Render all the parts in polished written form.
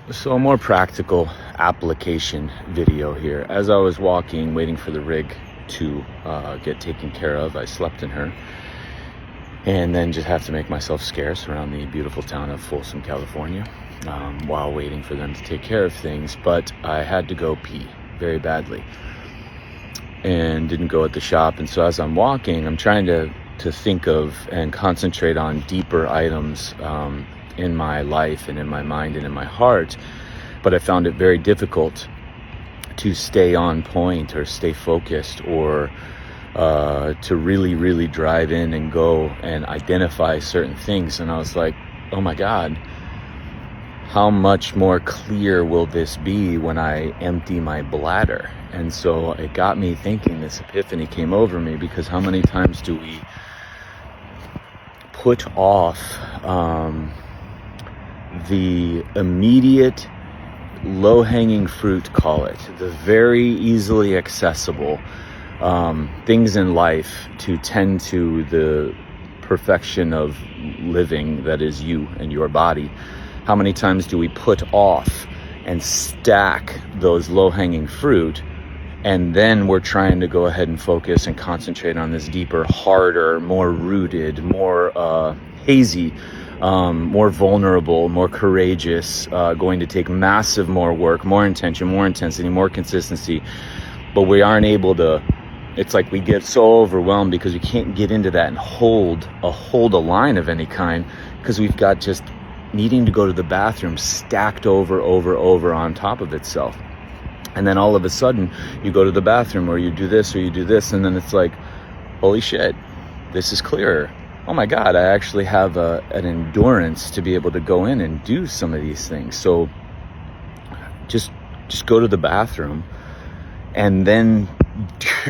So a more practical application video here. As I was walking, waiting for the rig to get taken care of, I slept in her, and then just have to make myself scarce around the beautiful town of Folsom, California, while waiting for them to take care of things. But I had to go pee very badly and didn't go at the shop. And so as I'm walking, I'm trying to think of and concentrate on deeper items in my life and in my mind and in my heart, but I found it very difficult to stay on point or stay focused or to really drive in and go and identify certain things. And I was like, oh my God, how much more clear will this be when I empty my bladder? And so it got me thinking, this epiphany came over me, because how many times do we put off the immediate low-hanging fruit, call it, the very easily accessible things in life to tend to the perfection of living that is you and your body. How many times do we put off and stack those low-hanging fruit, and then we're trying to go ahead and focus and concentrate on this deeper, harder, more rooted, more hazy, more vulnerable, more courageous, going to take massive more work, more intention, more intensity, more consistency. But we aren't able to, it's like we get so overwhelmed because we can't get into that and hold a line of any kind, because we've got just needing to go to the bathroom stacked over on top of itself. And then all of a sudden you go to the bathroom, or you do this, and then it's like, holy shit, this is clearer. Oh my God, I actually have an endurance to be able to go in and do some of these things. So just go to the bathroom and then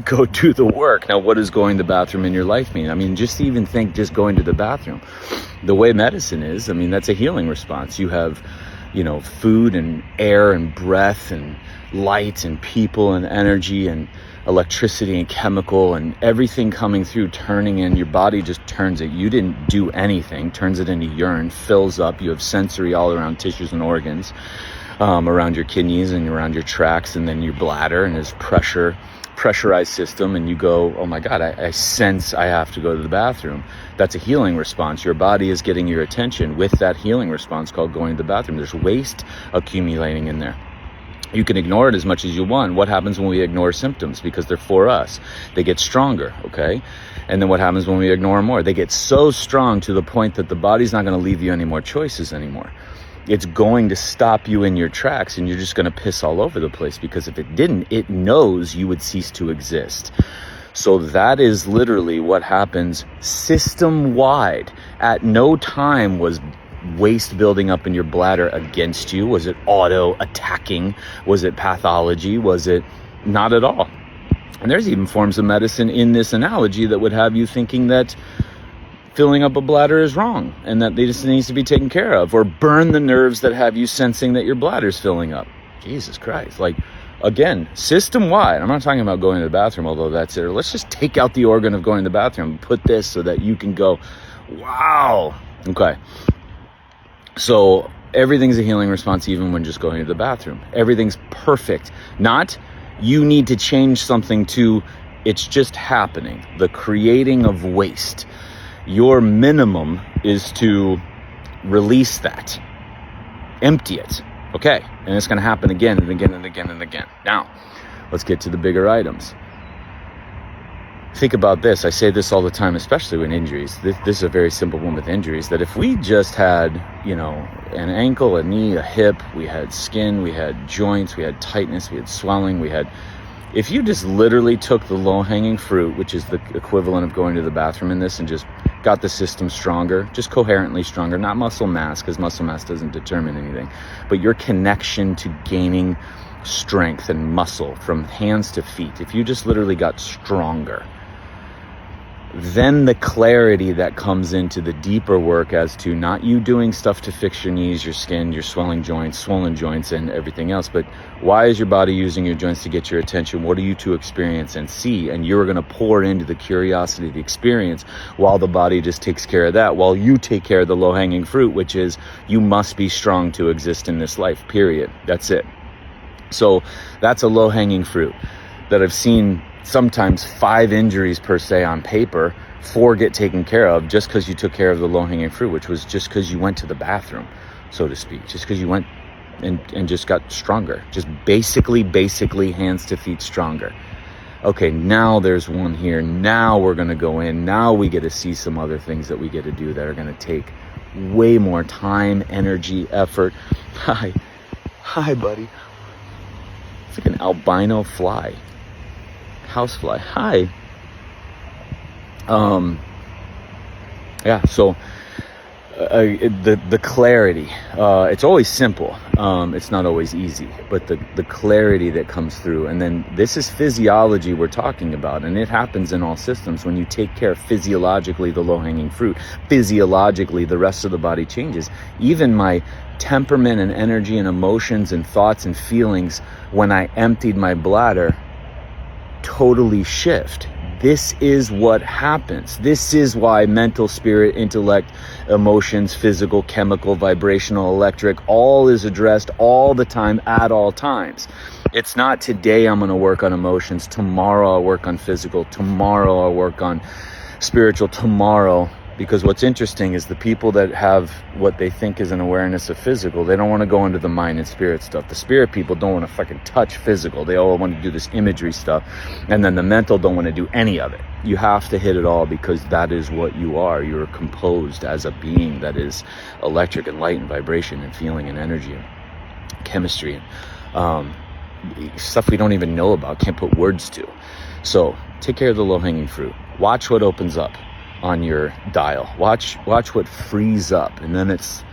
go do the work. Now, what does going to the bathroom in your life mean? I mean, just even think just going to the bathroom. The way medicine is, I mean, that's a healing response. You have, food and air and breath and light and people and energy and electricity and chemical and everything coming through, turning in. Your body just turns it. You didn't do anything, turns it into urine, fills up. You have sensory all around tissues and organs, around your kidneys and around your tracts, and then your bladder, and there's pressurized system, and you go, oh my God, I sense I have to go to the bathroom. That's a healing response. Your body is getting your attention with that healing response called going to the bathroom. There's waste accumulating in there. You can ignore it as much as you want. What happens when we ignore symptoms? Because they're for us. They get stronger, okay? And then what happens when we ignore more? They get so strong to the point that the body's not going to leave you any more choices anymore. It's going to stop you in your tracks, and you're just going to piss all over the place, because if it didn't, it knows you would cease to exist. So that is literally what happens system-wide. At no time was waste building up in your bladder against you. Was it auto-attacking? Was it pathology? Was it not at all? And there's even forms of medicine in this analogy that would have you thinking that filling up a bladder is wrong and that this needs to be taken care of, or burn the nerves that have you sensing that your bladder's filling up. Jesus Christ. Like, again, system-wide. I'm not talking about going to the bathroom, although that's it. Or let's just take out the organ of going to the bathroom and put this so that you can go, wow. Okay. So everything's a healing response, even when just going to the bathroom. Everything's perfect. Not you need to change something to it's just happening. The creating of waste. Your minimum is to release that. Empty it. Okay. And it's going to happen again and again and again and again. Now, let's get to the bigger items. Think about this. I say this all the time, especially with injuries. This is a very simple one with injuries, that if we just had, an ankle, a knee, a hip, we had skin, we had joints, we had tightness, we had swelling, if you just literally took the low-hanging fruit, which is the equivalent of going to the bathroom in this, and just got the system stronger, just coherently stronger, not muscle mass, because muscle mass doesn't determine anything, but your connection to gaining strength and muscle from hands to feet, if you just literally got stronger, Then the clarity that comes into the deeper work as to not you doing stuff to fix your knees, your skin, your swollen joints, and everything else, but why is your body using your joints to get your attention? What are you to experience and see? And you're going to pour into the curiosity of the experience while the body just takes care of that, while you take care of the low-hanging fruit, which is you must be strong to exist in this life, period. That's it. So that's a low-hanging fruit that I've seen sometimes 5 injuries per se on paper, 4 get taken care of just because you took care of the low-hanging fruit, which was just because you went to the bathroom, so to speak, just because you went and just got stronger, just basically hands to feet stronger. Okay, now there's one here. Now we're going to go in. Now we get to see some other things that we get to do that are going to take way more time, energy, effort. Hi, buddy. It's like an albino fly. Housefly. Hi. Yeah, so the clarity, it's always simple. It's not always easy, but the clarity that comes through. And then this is physiology we're talking about, and it happens in all systems. When you take care of physiologically the low-hanging fruit, physiologically the rest of the body changes. Even my temperament and energy and emotions and thoughts and feelings when I emptied my bladder totally shift. This is what happens. This is why mental, spirit, intellect, emotions, physical, chemical, vibrational, electric, all is addressed all the time at all times. It's not today I'm going to work on emotions, tomorrow I'll work on physical, tomorrow I'll work on spiritual, tomorrow. Because what's interesting is the people that have what they think is an awareness of physical, they don't want to go into the mind and spirit stuff. The spirit people don't want to fucking touch physical. They all want to do this imagery stuff. And then the mental don't want to do any of it. You have to hit it all because that is what you are. You're composed as a being that is electric and light and vibration and feeling and energy and chemistry and stuff we don't even know about, can't put words to. So take care of the low-hanging fruit. Watch what opens up on your dial. Watch what frees up, and then it's,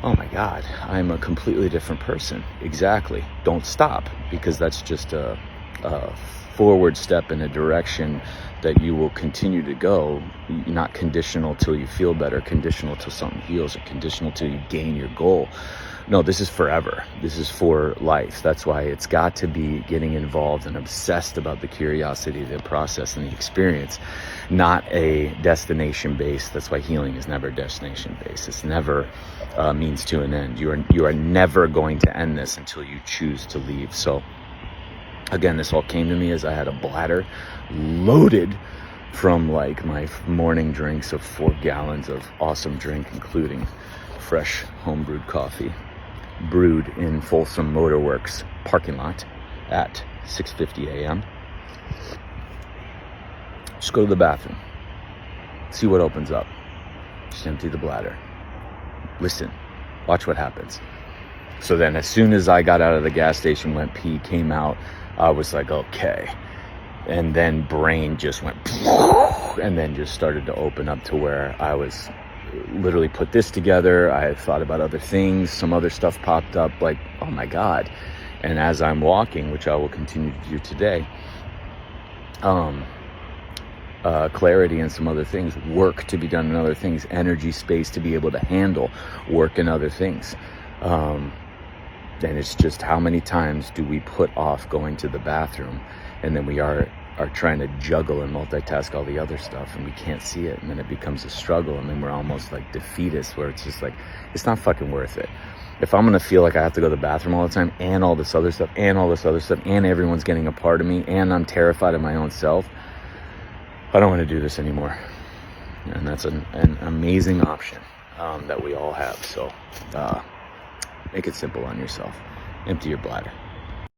oh my God, I'm a completely different person. Exactly. Don't stop, because that's just a forward step in a direction that you will continue to go. Not conditional till you feel better, conditional till something heals, or conditional till you gain your goal. No, this is forever. This is for life. That's why it's got to be getting involved and obsessed about the curiosity, the process, and the experience, not a destination based. That's why healing is never destination based. It's never means to an end. You are never going to end this until you choose to leave. So again, this all came to me as I had a bladder loaded from like my morning drinks of 4 gallons of awesome drink, including fresh homebrewed coffee, brewed in Folsom Motorworks parking lot at 6:50 a.m. Just go to the bathroom. See what opens up. Just empty the bladder. Listen. Watch what happens. So then as soon as I got out of the gas station, went pee, came out, I was like, okay. And then brain just went, and then just started to open up to where I was literally put this together. I had thought about other things. Some other stuff popped up, like, oh my God. And as I'm walking, which I will continue to do today, clarity and some other things, work to be done in other things, energy, space to be able to handle work and other things. And it's just how many times do we put off going to the bathroom, and then we are trying to juggle and multitask all the other stuff, and we can't see it, and then it becomes a struggle, and then we're almost like defeatist, where it's just like, it's not fucking worth it. If I'm gonna feel like I have to go to the bathroom all the time, and all this other stuff, and all this other stuff, and everyone's getting a part of me, and I'm terrified of my own self, I don't want to do this anymore. And that's an amazing option that we all have. So make it simple on yourself. Empty your bladder.